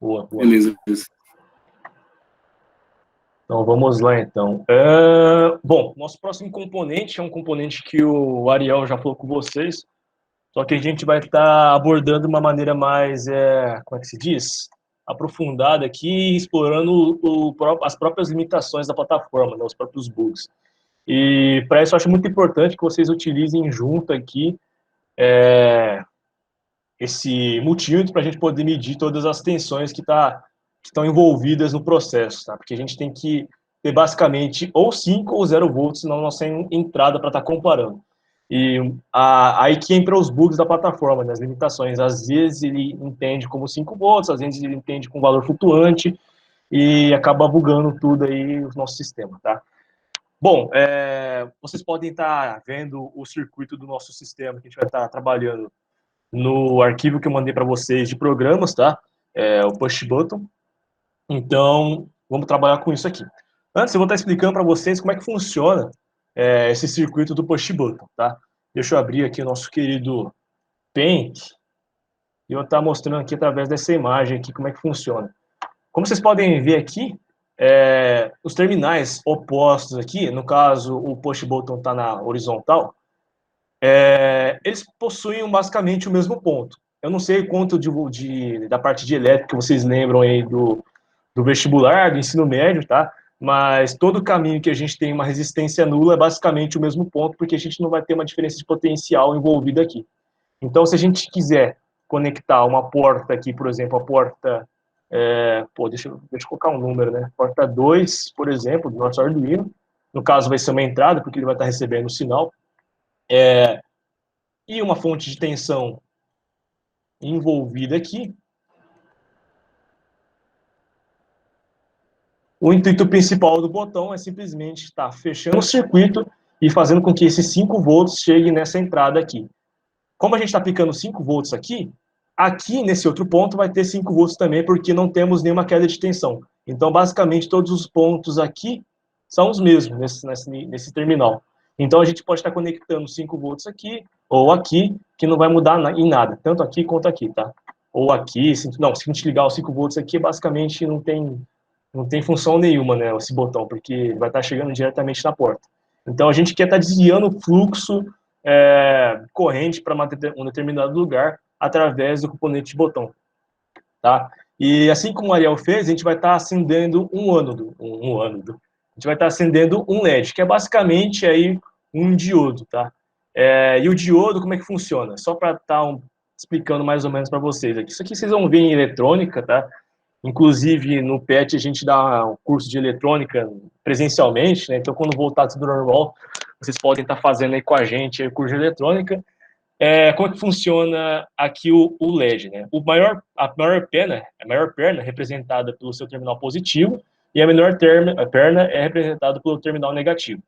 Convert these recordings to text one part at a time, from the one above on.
Boa, boa. Beleza. Então, vamos lá, então. Bom, nosso próximo componente é um componente que o Ariel já falou com vocês, só que a gente vai estar abordando de uma maneira mais, como é que se diz? Aprofundada aqui, explorando as próprias limitações da plataforma, né, os próprios bugs. E para isso eu acho muito importante que vocês utilizem junto aqui esse multímetro para a gente poder medir todas as tensões que estão envolvidas no processo, tá? Porque a gente tem que ter basicamente ou 5 ou 0 volts na nossa entrada para estar comparando. E aí que entra os bugs da plataforma, né, as limitações. Às vezes ele entende como 5 volts, às vezes ele entende com valor flutuante e acaba bugando tudo aí o nosso sistema, tá? Bom, vocês podem estar vendo o circuito do nosso sistema que a gente vai estar trabalhando no arquivo que eu mandei para vocês de programas, tá? O push button. Então, vamos trabalhar com isso aqui. Antes, eu vou estar explicando para vocês como é que funciona esse circuito do push button, tá? Deixa eu abrir aqui o nosso querido Paint e eu vou estar mostrando aqui através dessa imagem aqui como é que funciona. Como vocês podem ver aqui, os terminais opostos aqui, no caso o push button está na horizontal, eles possuem basicamente o mesmo ponto. Eu não sei quanto da parte de elétrica vocês lembram aí do vestibular, do ensino médio, tá? Mas todo caminho que a gente tem uma resistência nula é basicamente o mesmo ponto, porque a gente não vai ter uma diferença de potencial envolvida aqui. Então, se a gente quiser conectar uma porta aqui, por exemplo, a porta... deixa eu colocar um número, né? Porta 2, por exemplo, do nosso Arduino. No caso, vai ser uma entrada, porque ele vai estar recebendo o sinal. E uma fonte de tensão envolvida aqui. O intuito principal do botão é simplesmente estar fechando o circuito e fazendo com que esses 5 volts cheguem nessa entrada aqui. Como a gente está aplicando 5 volts aqui nesse outro ponto vai ter 5 volts também, porque não temos nenhuma queda de tensão. Então, basicamente, todos os pontos aqui são os mesmos nesse terminal. Então, a gente pode estar conectando 5 volts aqui ou aqui, que não vai mudar em nada, tanto aqui quanto aqui, tá? Ou aqui, se a gente ligar os 5 volts aqui, basicamente não tem função nenhuma, né, esse botão, porque vai estar chegando diretamente na porta. Então, a gente quer estar desviando o fluxo corrente para um determinado lugar através do componente de botão, tá? E assim como o Ariel fez, a gente vai estar acendendo um ânodo. A gente vai estar acendendo um LED, que é basicamente aí um diodo, tá? E o diodo, como é que funciona? Só para estar explicando mais ou menos para vocês aqui. Isso aqui vocês vão ver em eletrônica, tá? Inclusive, no PET, a gente dá um curso de eletrônica presencialmente, né? Então, quando voltar tudo normal, vocês podem estar fazendo aí com a gente o curso de eletrônica. Como é que funciona aqui o LED, né? A maior perna é representada pelo seu terminal positivo e a menor perna é representada pelo terminal negativo.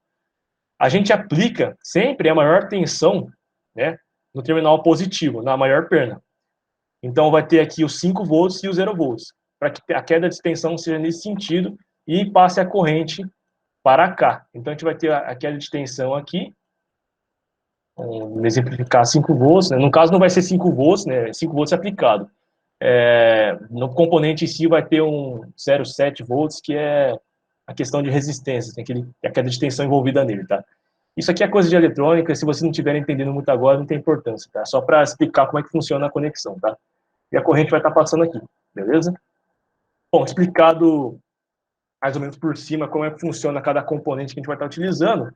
A gente aplica sempre a maior tensão, né, no terminal positivo, na maior perna. Então, vai ter aqui os 5 volts e os 0 volts, para que a queda de tensão seja nesse sentido e passe a corrente para cá. Então, a gente vai ter a queda de tensão aqui, vamos exemplificar 5 volts, né? No caso, não vai ser 5 volts, né? 5 volts aplicado. No componente em si vai ter um 0,7 volts, que é a questão de resistência, tem a queda de tensão envolvida nele, tá? Isso aqui é coisa de eletrônica, se vocês não estiverem entendendo muito agora, não tem importância, tá? Só para explicar como é que funciona a conexão, tá? E a corrente vai estar passando aqui, beleza? Bom, explicado mais ou menos por cima como é que funciona cada componente que a gente vai estar utilizando,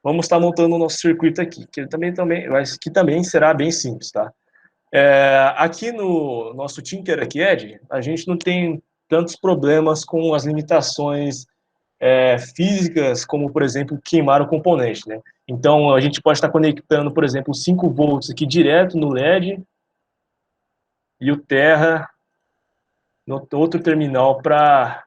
vamos estar montando o nosso circuito aqui, que também será bem simples, tá? Aqui no nosso Tinkercad, a gente não tem tantos problemas com as limitações físicas, como, por exemplo, queimar o componente, né? Então, a gente pode estar conectando, por exemplo, 5 volts aqui direto no LED e o Terra no outro terminal para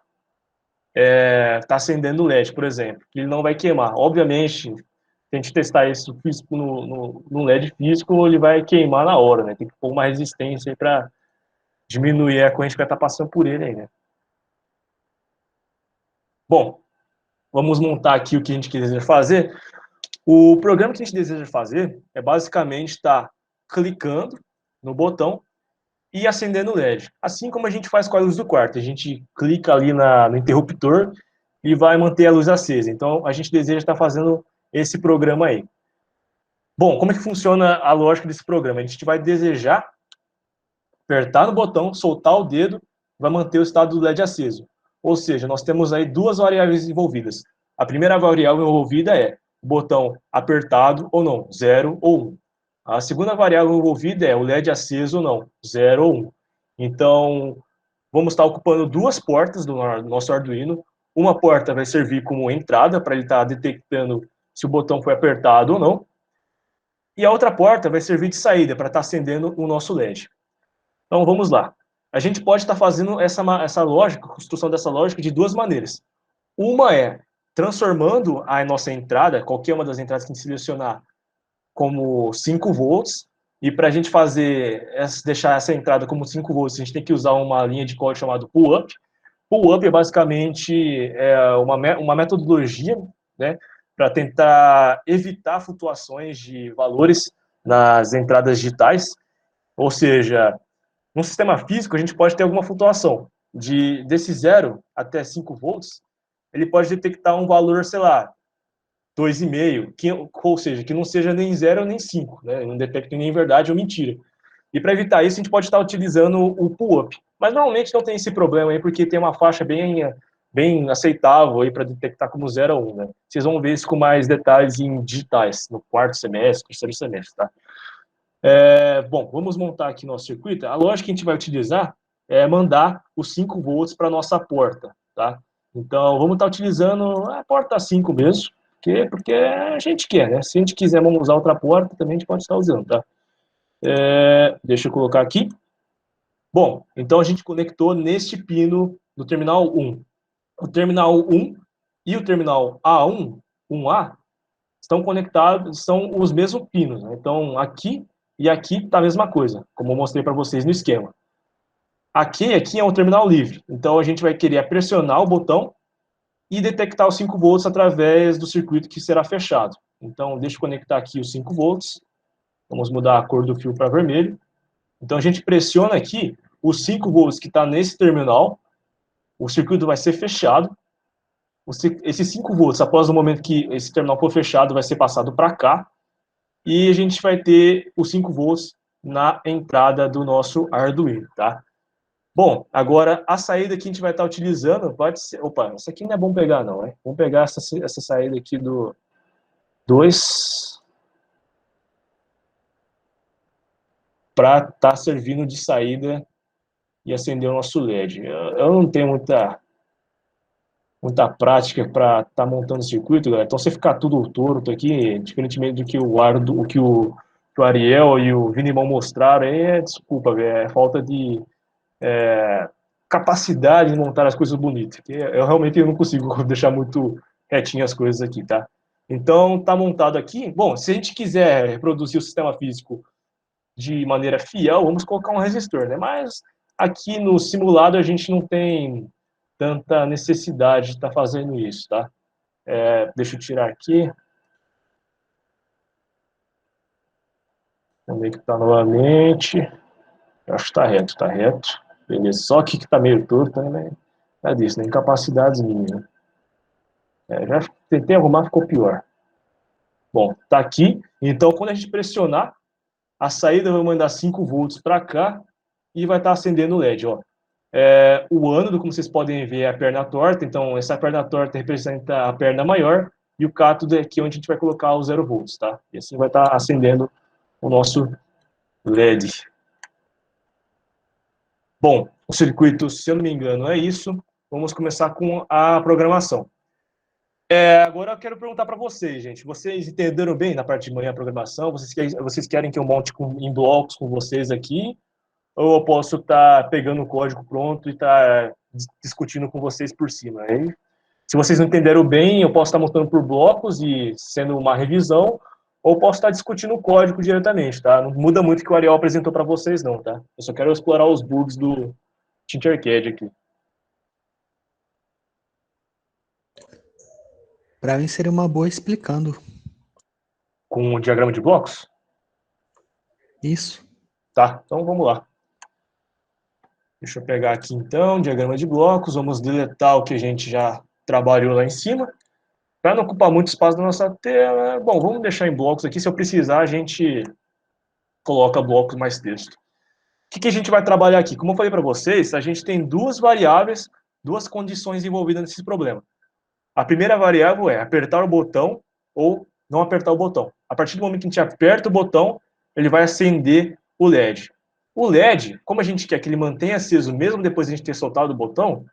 estar acendendo o LED, por exemplo, que ele não vai queimar. Obviamente, se a gente testar isso físico no LED físico, ele vai queimar na hora, né? Tem que pôr uma resistência para diminuir a corrente que vai estar passando por ele aí, né? Bom, vamos montar aqui o que a gente deseja fazer. O programa que a gente deseja fazer é basicamente estar clicando no botão e acendendo o LED. Assim como a gente faz com a luz do quarto. A gente clica ali no interruptor e vai manter a luz acesa. Então, a gente deseja estar fazendo esse programa aí. Bom, como é que funciona a lógica desse programa? A gente vai desejar apertar no botão, soltar o dedo, vai manter o estado do LED aceso. Ou seja, nós temos aí duas variáveis envolvidas. A primeira variável envolvida é o botão apertado ou não, 0 ou 1. A segunda variável envolvida é o LED aceso ou não, 0 ou 1. Então, vamos estar ocupando duas portas do nosso Arduino. Uma porta vai servir como entrada, para ele estar detectando se o botão foi apertado ou não. E a outra porta vai servir de saída, para estar acendendo o nosso LED. Então, vamos lá. A gente pode estar fazendo essa lógica, a construção dessa lógica de duas maneiras. Uma é transformando a nossa entrada, qualquer uma das entradas que a gente selecionar, como 5 volts, e para a gente deixar essa entrada como 5 volts, a gente tem que usar uma linha de código chamada pull-up. Pull-up é basicamente uma metodologia, né, para tentar evitar flutuações de valores nas entradas digitais, ou seja, no sistema físico, a gente pode ter alguma flutuação. Desse 0 até 5 volts, ele pode detectar um valor, sei lá, 2,5, ou seja, que não seja nem 0 nem 5, né? Não detecte nem verdade ou mentira. E para evitar isso, a gente pode estar utilizando o pull-up. Mas normalmente não tem esse problema aí, porque tem uma faixa bem aceitável aí para detectar como 0 a 1, né? Vocês vão ver isso com mais detalhes em digitais, no quarto semestre, terceiro semestre, tá? Bom, vamos montar aqui nosso circuito. A lógica que a gente vai utilizar é mandar os 5 volts para a nossa porta, tá? Então, vamos estar utilizando a porta 5 mesmo, porque a gente quer, né? Se a gente quiser, vamos usar outra porta, também a gente pode estar usando, tá? Deixa eu colocar aqui. Bom, então a gente conectou neste pino do terminal 1. O terminal 1 e o terminal A1, 1A, estão conectados, são os mesmos pinos, né? Então, aqui e aqui está a mesma coisa, como eu mostrei para vocês no esquema. Aqui é um terminal livre, então a gente vai querer pressionar o botão e detectar os 5 volts através do circuito que será fechado. Então, deixa eu conectar aqui os 5 volts, vamos mudar a cor do fio para vermelho. Então, a gente pressiona aqui os 5 volts que está nesse terminal, o circuito vai ser fechado. Esses 5 volts, após o momento que esse terminal for fechado, vai ser passado para cá, e a gente vai ter os 5 volts na entrada do nosso Arduino, tá? Bom, agora a saída que a gente vai estar utilizando pode ser... Opa, essa aqui não é bom pegar não, né? Vamos pegar essa saída aqui do 2 para estar servindo de saída e acender o nosso LED. Eu não tenho muita prática para estar montando circuito, galera. Então, se ficar tudo torto aqui, diferentemente do que que o Ariel e o Vinimão mostraram, aí desculpa, é falta de capacidade de montar as coisas bonitas. Eu realmente não consigo deixar muito retinho as coisas aqui, tá? Então, tá montado aqui. Bom, se a gente quiser reproduzir o sistema físico de maneira fiel, vamos colocar um resistor, né? Mas aqui no simulado a gente não tem tanta necessidade de estar fazendo isso, tá? Deixa eu tirar aqui. Vamos conectar novamente. Eu acho que está reto, está reto. Beleza, só aqui que está meio torto, né? É disso, né? Incapacidades minhas, né? Já tentei arrumar, ficou pior. Bom, tá aqui. Então, quando a gente pressionar, a saída vai mandar 5 volts para cá e vai estar acendendo o LED, ó. O ânodo, como vocês podem ver, é a perna torta. Então, essa perna torta representa a perna maior e o cátodo é aqui onde a gente vai colocar o 0 volts, tá? E assim vai estar acendendo o nosso LED. Bom, o circuito, se eu não me engano, é isso. Vamos começar com a programação. Agora eu quero perguntar para vocês, gente. Vocês entenderam bem na parte de manhã a programação? Vocês querem que eu monte em blocos com vocês aqui? Ou eu posso estar pegando o código pronto e estar discutindo com vocês por cima? Aí, se vocês não entenderam bem, eu posso estar montando por blocos e sendo uma revisão, ou posso estar discutindo o código diretamente, tá? Não muda muito o que o Ariel apresentou para vocês, não, tá? Eu só quero explorar os bugs do Tinkercad aqui. Para mim seria uma boa explicando. Com o diagrama de blocos? Isso. Tá, então vamos lá. Deixa eu pegar aqui então, diagrama de blocos, vamos deletar o que a gente já trabalhou lá em cima, para não ocupar muito espaço da nossa tela. Bom, vamos deixar em blocos aqui, se eu precisar a gente coloca blocos mais texto. O que a gente vai trabalhar aqui? Como eu falei para vocês, a gente tem duas variáveis, duas condições envolvidas nesse problema. A primeira variável é apertar o botão ou não apertar o botão. A partir do momento que a gente aperta o botão, ele vai acender o LED. O LED, como a gente quer que ele mantenha aceso mesmo depois de a gente ter soltado o botão,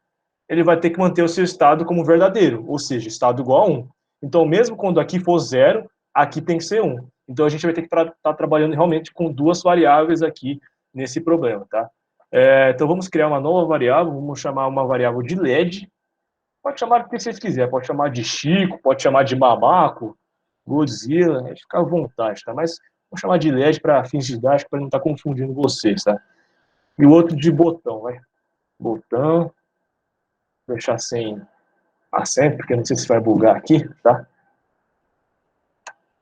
ele vai ter que manter o seu estado como verdadeiro, ou seja, estado igual a 1. Então, mesmo quando aqui for 0, aqui tem que ser 1. Então, a gente vai ter que estar trabalhando realmente com duas variáveis aqui nesse problema, tá? Então, vamos criar uma nova variável, vamos chamar uma variável de LED. Pode chamar do que vocês quiserem, pode chamar de Chico, pode chamar de Mamaco, Godzilla, fica à vontade, tá? Mas vamos chamar de LED para fins didáticos, para não estar confundindo vocês, tá? E o outro de botão, vai. Botão, deixar sem acento, porque não sei se vai bugar aqui, tá?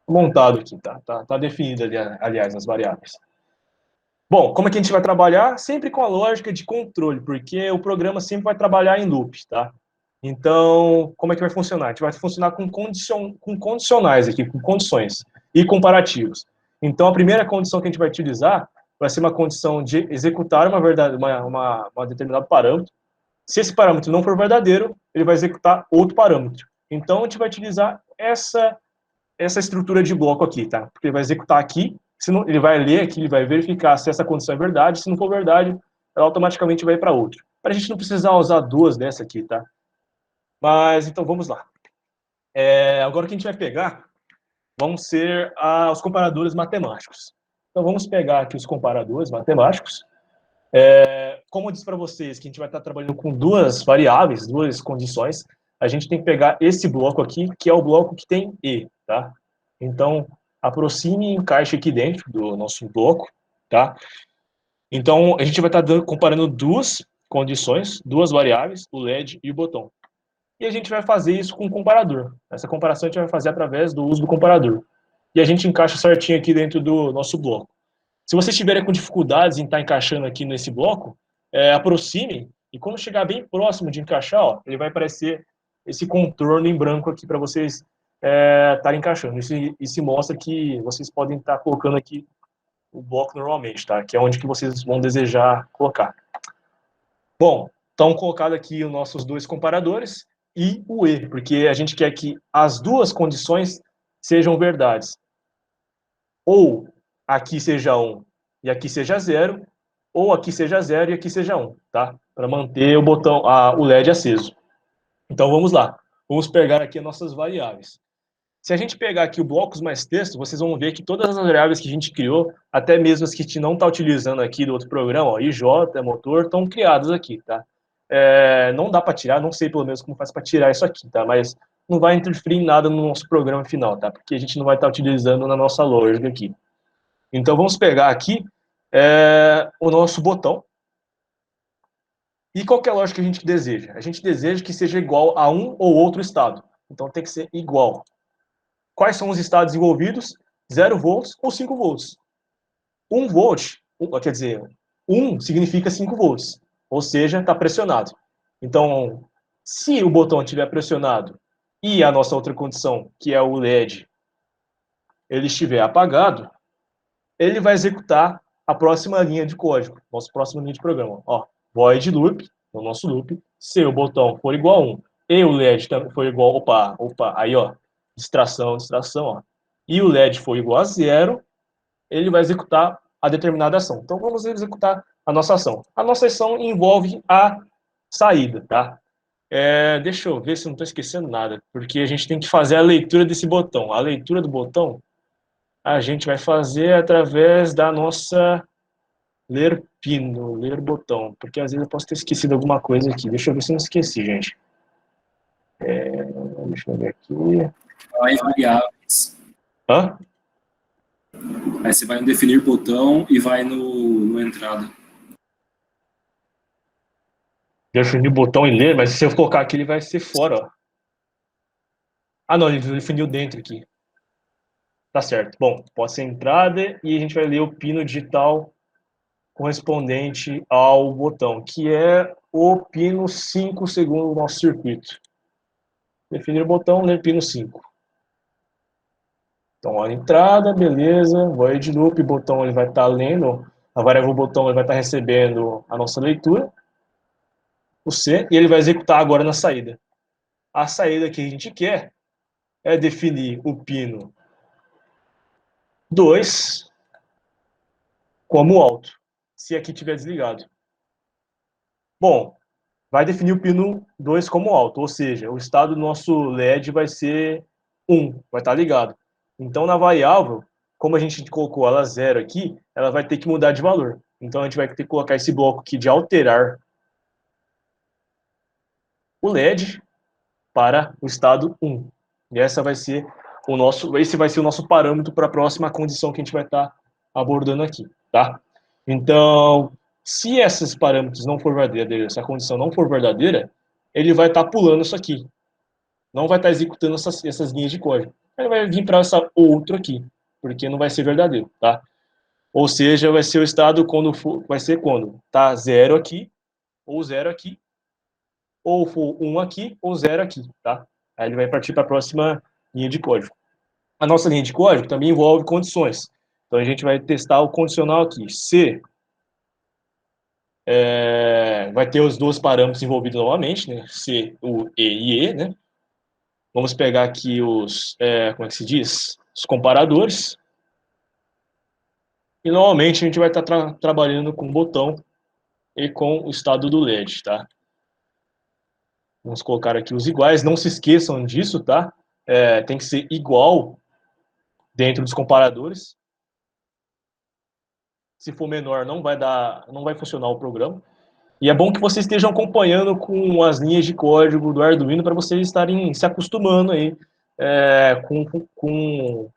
Montado aqui, tá definido ali, aliás, as variáveis. Bom, como é que a gente vai trabalhar? Sempre com a lógica de controle, porque o programa sempre vai trabalhar em loop, tá? Então, como é que vai funcionar? A gente vai funcionar com condicionais aqui, com condições e comparativos. Então, a primeira condição que a gente vai utilizar vai ser uma condição de executar uma determinado parâmetro. Se esse parâmetro não for verdadeiro, ele vai executar outro parâmetro. Então, a gente vai utilizar essa estrutura de bloco aqui, tá? Porque ele vai executar aqui, ele vai ler aqui, ele vai verificar se essa condição é verdade, se não for verdade, ela automaticamente vai para outro. Para a gente não precisar usar duas dessa aqui, tá? Mas, então, vamos lá. Agora o que a gente vai pegar vão ser os comparadores matemáticos. Então, vamos pegar aqui os comparadores matemáticos. Como eu disse para vocês que a gente vai estar trabalhando com duas variáveis, duas condições, a gente tem que pegar esse bloco aqui, que é o bloco que tem E, tá? Então, aproxime e encaixe aqui dentro do nosso bloco, tá? Então, a gente vai estar comparando duas condições, duas variáveis, o LED e o botão. E a gente vai fazer isso com o comparador. Essa comparação a gente vai fazer através do uso do comparador. E a gente encaixa certinho aqui dentro do nosso bloco. Se vocês estiverem com dificuldades em estar encaixando aqui nesse bloco, aproximem, e quando chegar bem próximo de encaixar, ó, ele vai aparecer esse contorno em branco aqui para vocês estarem encaixando. Isso mostra que vocês podem estar colocando aqui o bloco normalmente, tá? Que é onde que vocês vão desejar colocar. Bom, estão colocados aqui os nossos dois comparadores e o E, porque a gente quer que as duas condições sejam verdades. Ou aqui seja 1 e aqui seja 0, ou aqui seja 0 e aqui seja 1, tá? Para manter o LED aceso. Então vamos lá. Vamos pegar aqui as nossas variáveis. Se a gente pegar aqui o blocos mais texto, vocês vão ver que todas as variáveis que a gente criou, até mesmo as que a gente não está utilizando aqui do outro programa, ó, IJ, motor, estão criadas aqui, tá? Não dá para tirar, não sei pelo menos como faz para tirar isso aqui, tá? Mas não vai interferir em nada no nosso programa final, tá? Porque a gente não vai estar utilizando na nossa lógica aqui. Então vamos pegar aqui o nosso botão. E qual que é a lógica que a gente deseja? A gente deseja que seja igual a um ou outro estado. Então tem que ser igual. Quais são os estados envolvidos? 0 volts ou 5 volts. 1 volt, quer dizer, 1 significa 5 volts, ou seja, está pressionado. Então, se o botão estiver pressionado e a nossa outra condição, que é o LED, ele estiver apagado, ele vai executar a próxima linha de código, nossa próxima linha de programa. Ó, void loop, no nosso loop, se o botão for igual a 1 e o LED for igual, aí ó, distração, ó, e o LED for igual a 0, ele vai executar a determinada ação. Então vamos executar a nossa ação. A nossa ação envolve a saída, tá? Deixa eu ver se eu não estou esquecendo nada, porque a gente tem que fazer a leitura desse botão. A leitura do botão a gente vai fazer através da nossa ler pino, ler botão, porque às vezes eu posso ter esquecido alguma coisa aqui. Deixa eu ver se eu não esqueci, gente. Deixa eu ver aqui. Vai variáveis. Hã? Aí você vai no definir botão e vai no entrada. Definir botão e ler, mas se eu colocar aqui ele vai ser fora, ó. Ah, não, ele definiu dentro aqui. Tá certo. Bom, pode ser entrada e a gente vai ler o pino digital correspondente ao botão, que é o pino 5 segundo o nosso circuito. Definir o botão, ler pino 5. Então, a entrada, beleza, void loop, o botão ele vai estar lendo, a variável botão ele vai estar recebendo a nossa leitura, o C, e ele vai executar agora na saída. A saída que a gente quer é definir o pino 2 como alto, se aqui estiver desligado. Bom, vai definir o pino 2 como alto, ou seja, o estado do nosso LED vai ser 1, vai estar ligado. Então, na variável, como a gente colocou ela 0 aqui, ela vai ter que mudar de valor. Então, a gente vai ter que colocar esse bloco aqui de alterar o LED para o estado 1. E esse vai ser o nosso parâmetro para a próxima condição que a gente vai estar abordando aqui, tá? Então, se esses parâmetros não for verdadeiro, se a condição não for verdadeira, ele vai estar pulando isso aqui. Não vai estar executando essas linhas de código. Ele vai vir para essa outra aqui, porque não vai ser verdadeiro, tá? Ou seja, vai ser o estado vai ser quando tá 0 aqui, ou 0 aqui, ou for 1 aqui, ou 0 aqui, tá? Aí ele vai partir para a próxima linha de código. A nossa linha de código também envolve condições. Então, a gente vai testar o condicional aqui. Se vai ter os dois parâmetros envolvidos novamente, né? C, U, E e E, né? Vamos pegar aqui como é que se diz? Os comparadores. E, normalmente, a gente vai estar trabalhando com o botão e com o estado do LED, tá? Vamos colocar aqui os iguais. Não se esqueçam disso, tá? Tem que ser igual dentro dos comparadores. Se for menor, não vai funcionar o programa. E é bom que vocês estejam acompanhando com as linhas de código do Arduino para vocês estarem se acostumando aí com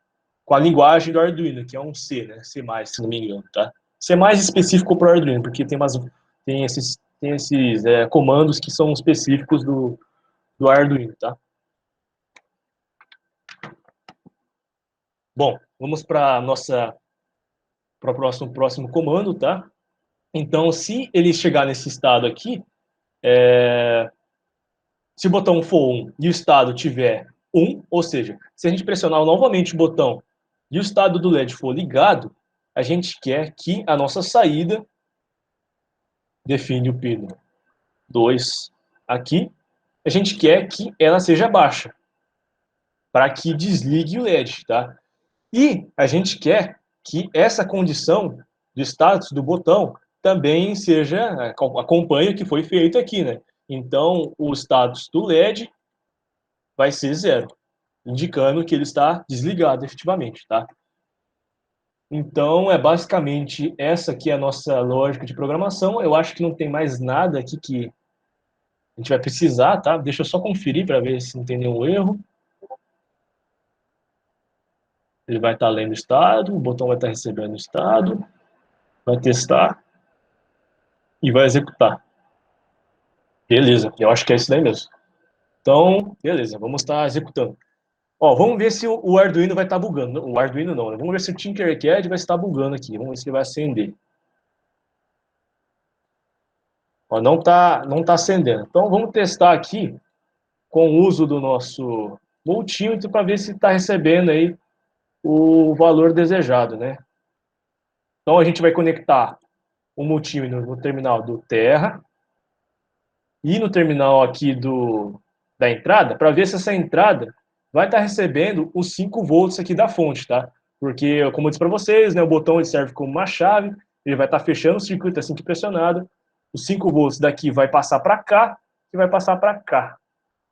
a linguagem do Arduino, que é um C, né? C+, se não me engano, tá? C+, específico para o Arduino, porque tem esses comandos que são específicos do Arduino, tá? Bom, vamos para o próximo comando, tá? Então, se ele chegar nesse estado aqui, se o botão for 1 e o estado tiver 1, ou seja, se a gente pressionar novamente o botão e o estado do LED for ligado, a gente quer que a nossa saída define o pino 2 aqui, a gente quer que ela seja baixa, para que desligue o LED, tá? E a gente quer que essa condição do status do botão também acompanhe o que foi feito aqui, né? Então, o status do LED vai ser 0, indicando que ele está desligado efetivamente, tá? Então, basicamente essa aqui é a nossa lógica de programação. Eu acho que não tem mais nada aqui que a gente vai precisar, tá? Deixa eu só conferir para ver se não tem nenhum erro. Ele vai estar lendo o estado, o botão vai estar recebendo o estado, vai testar e vai executar. Beleza, eu acho que é isso daí mesmo. Então, beleza, vamos estar executando. Ó, vamos ver se o Arduino vai estar bugando. O Arduino não, né? Vamos ver se o Tinkercad vai estar bugando aqui. Vamos ver se ele vai acender. Ó, não tá acendendo. Então, vamos testar aqui com o uso do nosso multímetro para ver se está recebendo aí o valor desejado, né? Então, a gente vai conectar o multímetro no terminal do Terra e no terminal aqui da entrada, para ver se essa entrada vai estar recebendo os 5 volts aqui da fonte, tá? Porque, como eu disse para vocês, né, o botão ele serve como uma chave, ele vai estar fechando o circuito assim que pressionado, os 5 volts daqui vai passar para cá e vai passar para cá.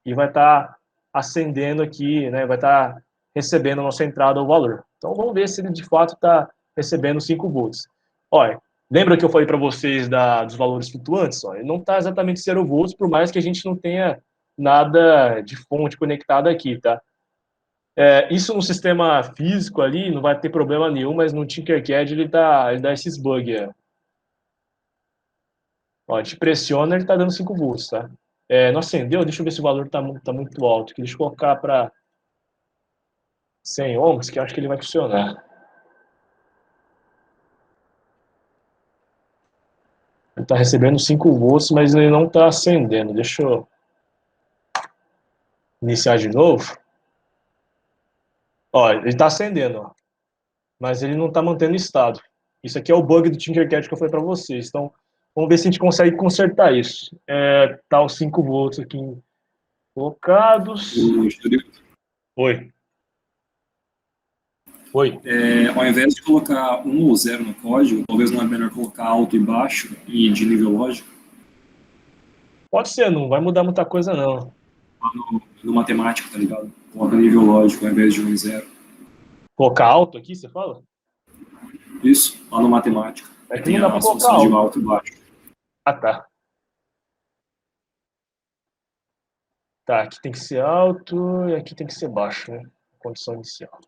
E vai estar acendendo aqui, né, vai estar recebendo a nossa entrada o valor. Então, vamos ver se ele de fato está recebendo 5 volts. Olha, lembra que eu falei para vocês dos valores flutuantes? Ó, ele não está exatamente 0 volts, por mais que a gente não tenha nada de fonte conectada aqui, tá? Isso no sistema físico ali não vai ter problema nenhum, mas no Tinkercad ele dá esses bugs. Ó, a gente pressiona, ele está dando 5 volts, tá? Não acendeu? Deixa eu ver se o valor está muito alto. Deixa eu colocar para 100 ohms, que eu acho que ele vai funcionar. está recebendo 5 volts, mas ele não está acendendo. Deixa eu iniciar de novo. Ó, ele está acendendo, ó, mas ele não está mantendo estado. Isso aqui é o bug do Tinkercad que eu falei para vocês. Então, vamos ver se a gente consegue consertar isso. Tá os 5 volts aqui colocados. Oi. Oi. Ao invés de colocar 1 ou 0 no código, talvez não é melhor colocar alto e baixo e de nível lógico? Pode ser, não vai mudar muita coisa, não. No matemática, tá ligado? Coloca nível lógico ao invés de 1 e 0. Colocar alto aqui, você fala? Isso, lá no matemática. É que Tem não dá a pra colocar função de alto. alto e baixo. Ah, tá. Tá, aqui tem que ser alto e aqui tem que ser baixo, né? Condição inicial.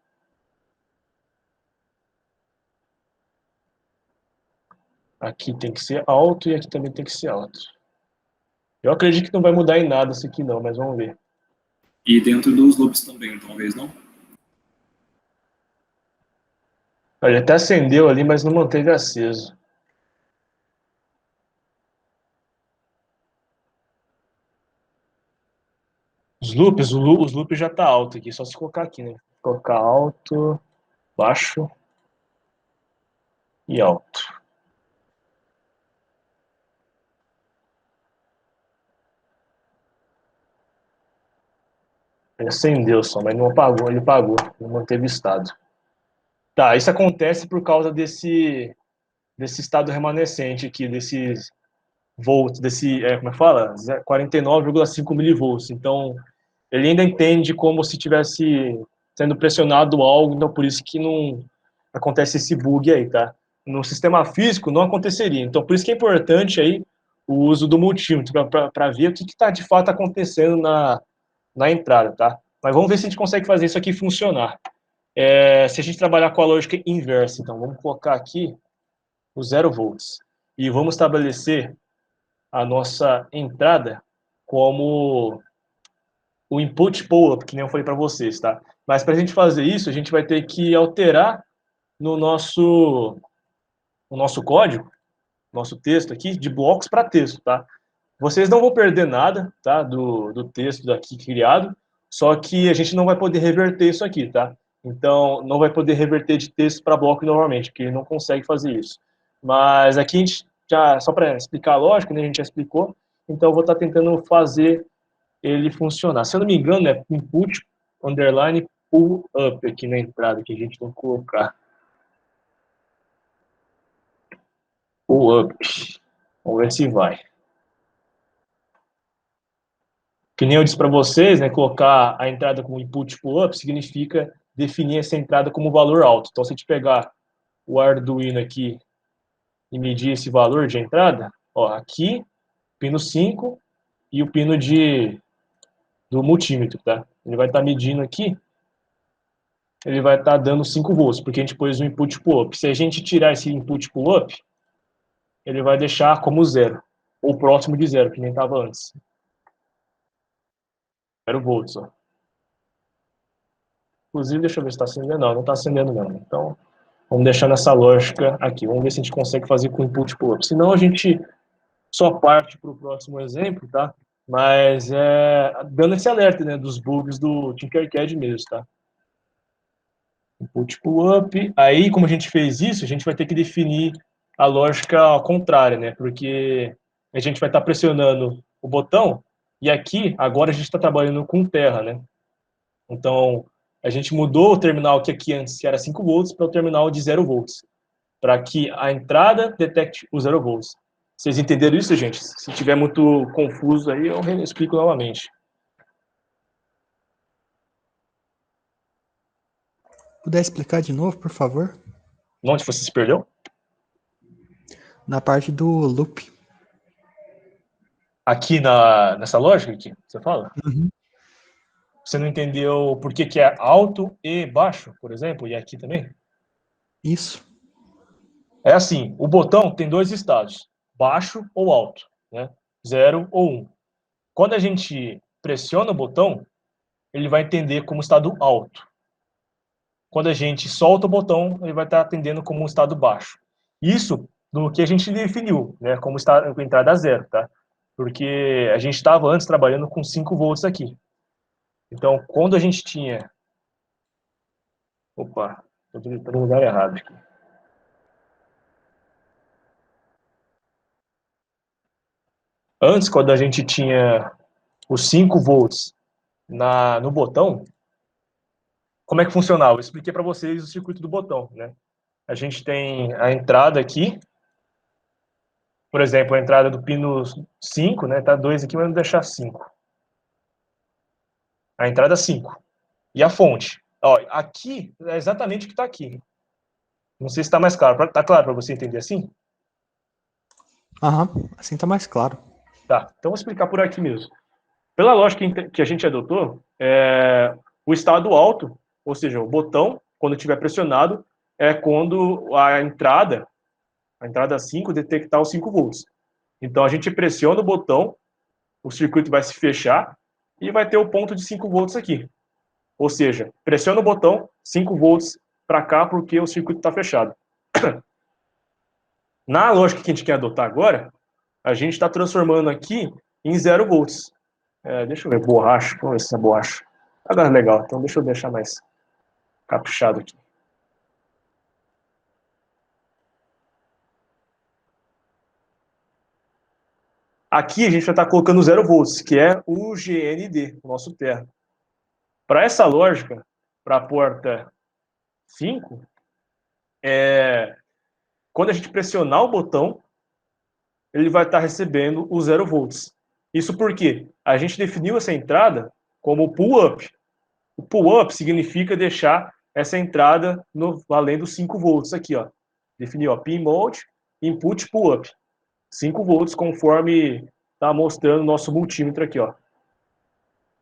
Aqui tem que ser alto e aqui também tem que ser alto. Eu acredito que não vai mudar em nada isso aqui não, mas vamos ver. E dentro dos loops também, talvez não? Ele até acendeu ali, mas não manteve aceso. Os loops já tá alto aqui, só se colocar aqui, né? Colocar alto, baixo e alto. Ele acendeu só, mas não apagou, ele apagou, não manteve estado. Tá, isso acontece por causa desse estado remanescente aqui, desses volts, como é que fala? 49,5 milivolts. Então, ele ainda entende como se tivesse sendo pressionado algo, então por isso que não acontece esse bug aí, tá? No sistema físico não aconteceria. Então, por isso que é importante aí o uso do multímetro, para ver o que está de fato acontecendo na entrada, tá? Mas vamos ver se a gente consegue fazer isso aqui funcionar. Se a gente trabalhar com a lógica inversa, então, vamos colocar aqui o 0 volts. E vamos estabelecer a nossa entrada como o input pull-up, que nem eu falei para vocês, tá? Mas para a gente fazer isso, a gente vai ter que alterar no nosso código, nosso texto aqui, de blocos para texto, tá? Vocês não vão perder nada, tá, do texto daqui criado, só que a gente não vai poder reverter isso aqui, tá? Então, não vai poder reverter de texto para bloco normalmente, porque ele não consegue fazer isso. Mas aqui a gente já, só para explicar a lógica, né, a gente já explicou, então eu vou estar tentando fazer ele funcionar. Se eu não me engano, é input underline pull up aqui na entrada que a gente tem que colocar. Pull up. Vamos ver se vai. Que nem eu disse para vocês, né, colocar a entrada como input pull up significa definir essa entrada como valor alto. Então, se a gente pegar o Arduino aqui e medir esse valor de entrada, ó, aqui, pino 5 e o pino do multímetro, tá? Ele vai estar medindo aqui, ele vai estar dando 5 volts, porque a gente pôs o input pull-up. Se a gente tirar esse input pull-up, ele vai deixar como 0, ou próximo de 0, que nem estava antes. 0 volts, ó. Inclusive, deixa eu ver se está acendendo. Não está acendendo não. Então, vamos deixar nessa lógica aqui. Vamos ver se a gente consegue fazer com input pull-up. Senão, a gente só parte para o próximo exemplo, tá? Mas dando esse alerta, né, dos bugs do Tinkercad mesmo, tá? Input pull-up. Aí, como a gente fez isso, a gente vai ter que definir a lógica ao contrário, né? Porque a gente vai estar pressionando o botão e aqui, agora a gente está trabalhando com terra, né? Então, a gente mudou o terminal que aqui antes que era 5 volts para o terminal de 0 volts, para que a entrada detecte os 0 volts. Vocês entenderam isso, gente? Se tiver muito confuso aí, eu explico novamente. Puder explicar de novo, por favor? Onde você se perdeu? Na parte do loop. Aqui nessa lógica aqui, você fala? Uhum. Você não entendeu por que é alto e baixo, por exemplo, e aqui também? Isso. É assim, o botão tem 2 estados, baixo ou alto, né? 0 ou 1. Quando a gente pressiona o botão, ele vai entender como estado alto. Quando a gente solta o botão, ele vai estar atendendo como um estado baixo. Isso do que a gente definiu, né, como está com entrada zero, tá? Porque a gente estava antes trabalhando com 5 volts aqui. Então, quando a gente tinha... Opa, estou no lugar errado aqui. Antes, quando a gente tinha os 5 volts no botão, como é que funcionava? Eu expliquei para vocês o circuito do botão, né? A gente tem a entrada aqui, por exemplo, a entrada do pino 5, né? Tá 2 aqui, mas vamos deixar 5. A entrada 5. E a fonte. Ó, aqui é exatamente o que está aqui. Não sei se está mais claro. Está claro para você entender assim? Aham, assim tá mais claro. Tá, então vou explicar por aqui mesmo. Pela lógica que a gente adotou, o estado alto, ou seja, o botão, quando estiver pressionado, é quando a entrada 5, detectar os 5 volts. Então a gente pressiona o botão, o circuito vai se fechar e vai ter o ponto de 5 volts aqui. Ou seja, pressiona o botão, 5 volts para cá, porque o circuito está fechado. Na lógica que a gente quer adotar agora, a gente está transformando aqui em 0 volts. Deixa eu ver, borracha, vamos ver se é borracha. Agora é legal, então deixa eu deixar mais caprichado aqui. Aqui a gente vai estar colocando 0 volts, que é o GND, o nosso terra. Para essa lógica, para a porta 5, quando a gente pressionar o botão, ele vai estar recebendo o 0 volts. Isso porque a gente definiu essa entrada como pull-up. O pull-up significa deixar essa entrada além dos 5 volts aqui, ó. Definiu, ó, pin mode, input pull-up. 5 volts conforme está mostrando o nosso multímetro aqui, ó.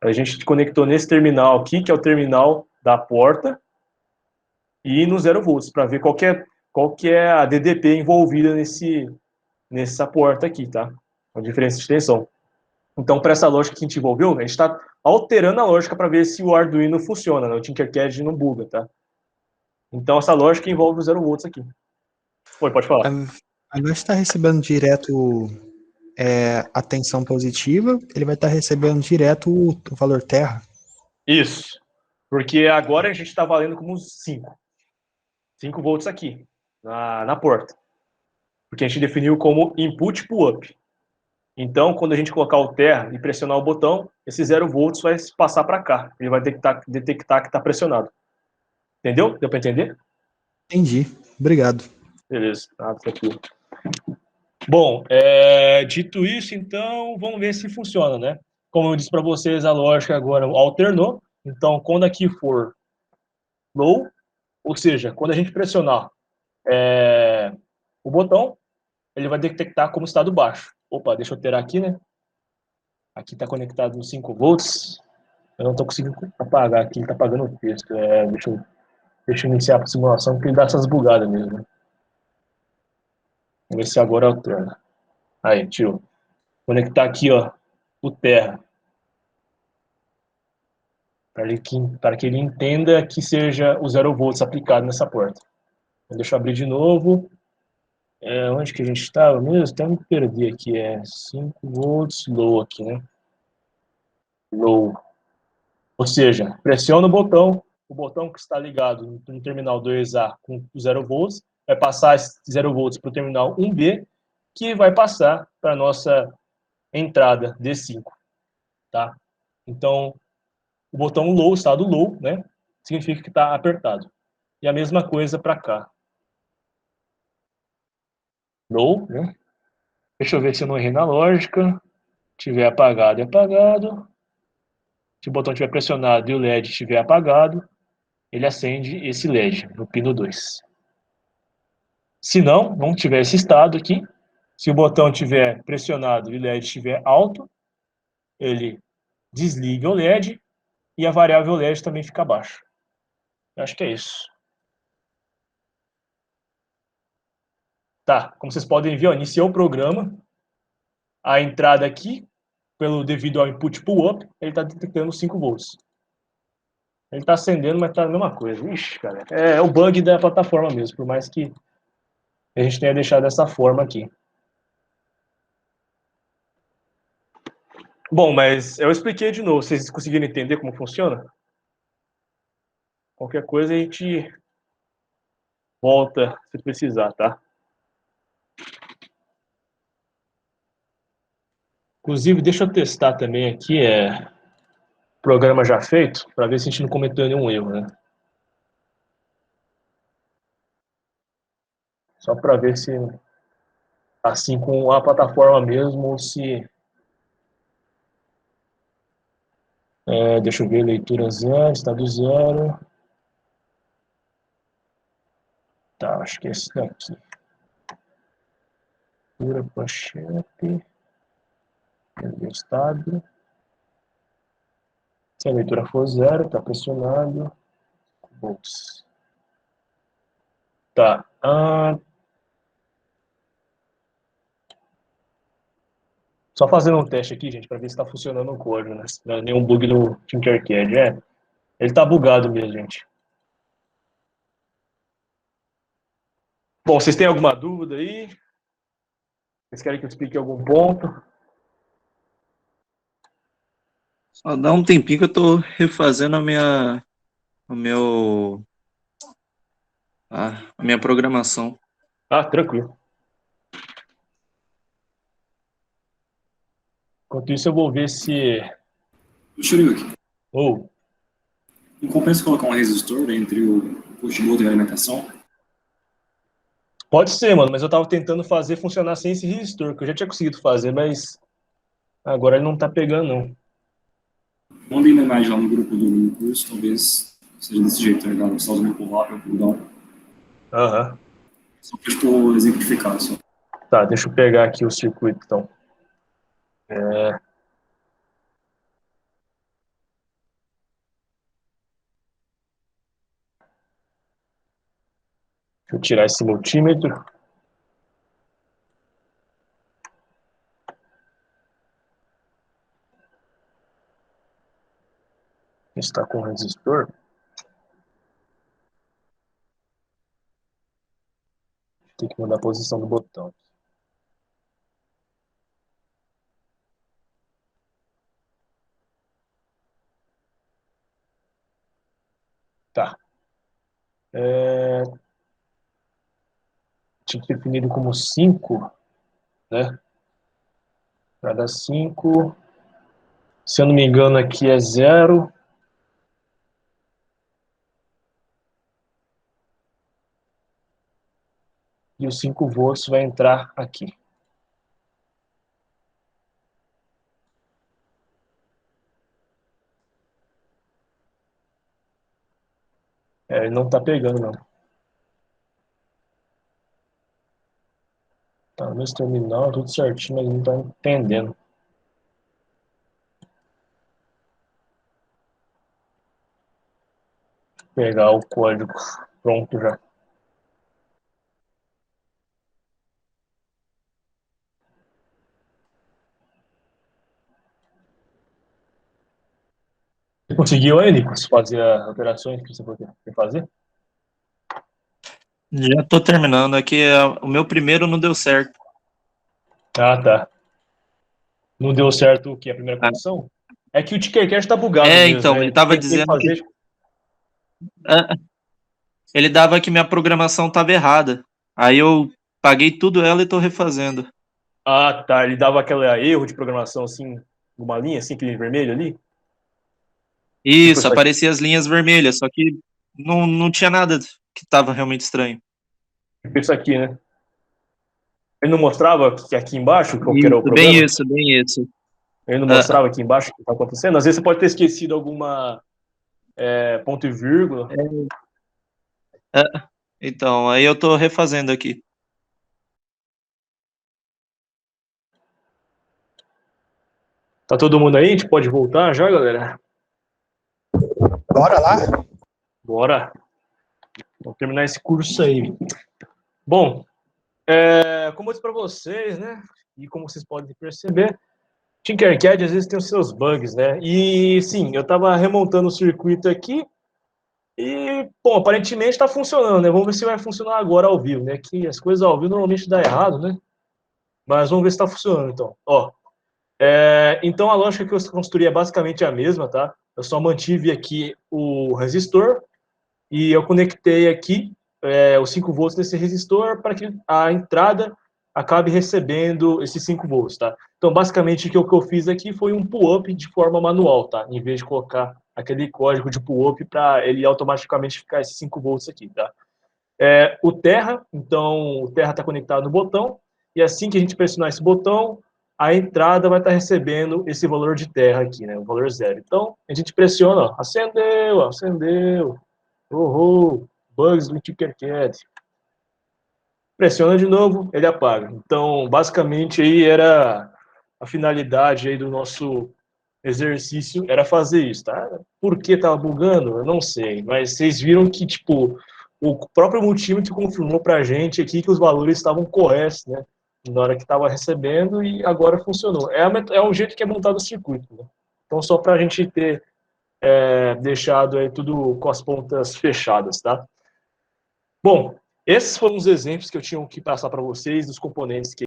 A gente conectou nesse terminal aqui, que é o terminal da porta, e no 0 volts, para ver qual que é a DDP envolvida nessa porta aqui, tá? A diferença de tensão. Então, para essa lógica que a gente envolveu, a gente está alterando a lógica para ver se o Arduino funciona, né? O Tinkercad não buga, tá? Então, essa lógica envolve o 0 volts aqui. Oi, pode falar. Ao invés de estar recebendo direto a tensão positiva, ele vai estar recebendo direto o valor terra. Isso. Porque agora a gente está valendo como 5. 5 volts aqui, na porta. Porque a gente definiu como input pull-up. Então, quando a gente colocar o terra e pressionar o botão, esse 0 volts vai passar para cá. Ele vai detectar que está pressionado. Entendeu? Deu para entender? Entendi. Obrigado. Beleza. Tranquilo. Bom, dito isso, então, vamos ver se funciona, né? Como eu disse para vocês, a lógica agora alternou. Então, quando aqui for low, ou seja, quando a gente pressionar o botão, ele vai detectar como estado baixo. Opa, deixa eu alterar aqui, né? Aqui está conectado nos 5 volts. Eu não estou conseguindo apagar aqui, ele está apagando o texto. Deixa eu iniciar a simulação, porque ele dá essas bugadas mesmo. Né? Vamos ver se agora alterna. Aí, tio. Conectar aqui, ó, o terra. Para que ele entenda que seja o 0 volts aplicado nessa porta. Então, deixa eu abrir de novo. Onde que a gente estava mesmo? Até me perdi aqui. 5 volts low aqui, né? Low. Ou seja, pressiona o botão que está ligado no terminal 2A com 0 volts, vai passar esse 0 volts para o terminal 1B, que vai passar para a nossa entrada D5. Tá? Então, o botão low, estado low, né, significa que está apertado. E a mesma coisa para cá. Low, né? Deixa eu ver se eu não errei na lógica. Tiver apagado, é apagado. Se o botão estiver pressionado e o LED estiver apagado, ele acende esse LED no pino 2. Se não tiver esse estado aqui, se o botão estiver pressionado e o LED estiver alto, ele desliga o LED e a variável LED também fica baixa. Eu acho que é isso. Tá, como vocês podem ver, ó, iniciou o programa. A entrada aqui, devido ao input pull-up, ele está detectando 5 volts. Ele está acendendo, mas está a mesma coisa. Ixi, cara, é o bug da plataforma mesmo, por mais que a gente tenha deixado dessa forma aqui. Bom, mas eu expliquei de novo. Vocês conseguiram entender como funciona? Qualquer coisa a gente volta se precisar, tá? Inclusive, deixa eu testar também aqui, programa já feito, para ver se a gente não cometeu nenhum erro, né? Só para ver se, assim com a plataforma mesmo, ou se... deixa eu ver, leitura 0, estado 0. Tá, acho que é esse daqui. Leitura, pochete, estado. Se a leitura for 0, tá pressionado. Volts. Tá. Só fazendo um teste aqui, gente, para ver se está funcionando o código, né? Se não é nenhum bug no Tinkercad. Ele tá bugado mesmo, gente. Bom, vocês têm alguma dúvida aí? Vocês querem que eu explique algum ponto? Só dá um tempinho que eu tô refazendo a minha programação. Ah, tranquilo. Enquanto isso, eu vou ver se... Shuriken, Oh, não compensa colocar um resistor entre o push button e a alimentação? pode ser, mano, mas eu tava tentando fazer funcionar sem esse resistor, que eu já tinha conseguido fazer, mas agora ele não tá pegando, não. Mandei uma imagem lá no grupo do curso, talvez seja desse jeito, tá ligado? Você tá usando o pull-up ou pull-down. Aham. Só pra, tipo, exemplificar, só. Tá, deixa eu pegar aqui o circuito, então. Deixa eu tirar esse multímetro. Está com resistor. Tem que mudar a posição do botão. Tá. Tinha definido como 5, né? Cada 5. Se eu não me engano, aqui é 0. E os 5 volts vai entrar aqui. Ele não tá pegando, não. Tá no terminal, tudo certinho, mas não tá entendendo. Vou pegar o código pronto já. Você conseguiu aí, Nicolas, fazer as operações que você quer fazer? Já tô terminando, aqui o meu primeiro não deu certo. Ah, tá. Não deu certo o que? A primeira condição? É que o Tinkercad tá bugado mesmo, Então, né? ele tava Tem que dizendo fazer... ele dava que minha programação tava errada. Aí eu paguei tudo ela e tô refazendo. Ah, tá. Ele dava aquele erro de programação, assim, uma linha, assim, aquele vermelho ali? Tipo Isso, isso aqui. aparecia as linhas vermelhas, só que não tinha nada que tava realmente estranho. Tipo isso aqui, né? Ele não mostrava que aqui embaixo, qual que era o Isso, bem problema? isso, bem isso. Ele não mostrava aqui embaixo o que está acontecendo? Às vezes você pode ter esquecido alguma ponto e vírgula. Então, aí eu tô refazendo aqui. Tá todo mundo aí? A gente pode voltar já, galera? Bora lá? Bora. Vamos terminar esse curso aí. Bom, como eu disse para vocês, né? E como vocês podem perceber, Tinkercad às vezes tem os seus bugs, né? E sim, eu estava remontando o circuito aqui E, bom, aparentemente está funcionando, né? Vamos ver se vai funcionar agora ao vivo, né? Que as coisas ao vivo normalmente dá errado, né? Mas vamos ver se está funcionando, então. Ó, então a lógica que eu construí é basicamente a mesma, tá? Eu só mantive aqui o resistor e eu conectei aqui os 5 volts desse resistor para que a entrada acabe recebendo esses 5 volts, tá? Então, basicamente, o que eu fiz aqui foi um pull-up de forma manual, tá? Em vez de colocar aquele código de pull-up para ele automaticamente ficar esses 5 volts aqui, tá? O Terra, então, o Terra está conectado no botão, e assim que a gente pressionar esse botão, a entrada vai estar recebendo esse valor de Terra aqui, né? O valor 0. Então, a gente pressiona, ó, acendeu, acendeu, bugs do Tinkercad. Pressiona de novo, ele apaga. Então, basicamente, aí era a finalidade aí do nosso exercício, era fazer isso, tá? Por que tava bugando? Eu não sei, mas vocês viram que, tipo, o próprio multímetro confirmou pra gente aqui que os valores estavam corretos, né? Na hora que estava recebendo e agora funcionou. É um jeito que é montado o circuito, né? Então, só para a gente ter deixado aí tudo com as pontas fechadas, tá? Bom, esses foram os exemplos que eu tinha que passar para vocês dos componentes que